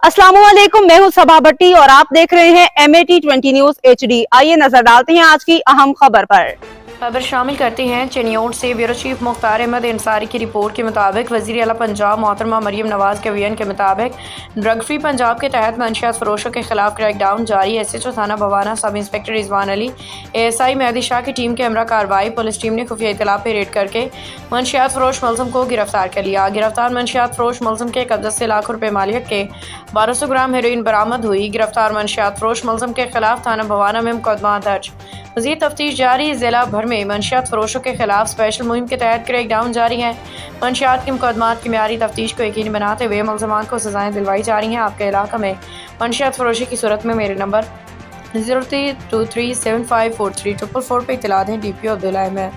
अस्सलामुअलैकुम, मैं हूं सबा भट्टी और आप देख रहे हैं MAT20 न्यूज HD। आइए नजर डालते हैं आज की अहम खबर पर। खबर शामिल करते हैं चिनियोट से ब्यूरो चीफ मुख्तार अहमद अंसारी की रिपोर्ट के मुताबिक वज़ीर आला पंजाब मोहतरमा मरियम नवाज के बयान के मुताबिक ड्रग फ्री पंजाब के तहत मुनशियात फरोशों के खिलाफ क्रैकडाउन जारी। SHO थाना Bhawana sub inspector Rizwan Ali ASI Mehdi Shah की टीम के हमरा कार्रवाई। पुलिस टीम ने खुफिया इत्तला पर रेड करके मुनशियात फरोश मुलजिम को गिरफ्तार कर लिया। गिरफ्तार मुनशियात फरोश मुलजिम के कब्जा से लाखों रुपये मालियत के 1200 ग्राम हेरोइन बरामद हुई। गिरफ्तार मुनशियात फरोश मुलजिम के खिलाफ थाना भवाना में मुकदमा दर्ज। मज़ीद तफ्तीश जारी। जिला भर में मुनशियात फरोशों के खिलाफ स्पेशल मुहिम के तहत क्रैकडाउन जारी है। मुनशियात के मुकदमात की म्यारी तफ्तीश को यकीनी बनाते हुए मुलज़मान को सजाएं दिलवाई जा रही हैं। आपके इलाका में मुनशियात फरोशी की सूरत में मेरे नंबर 0323754344 पर इत्तला दें। DPO अब्दुल्ला अहमद।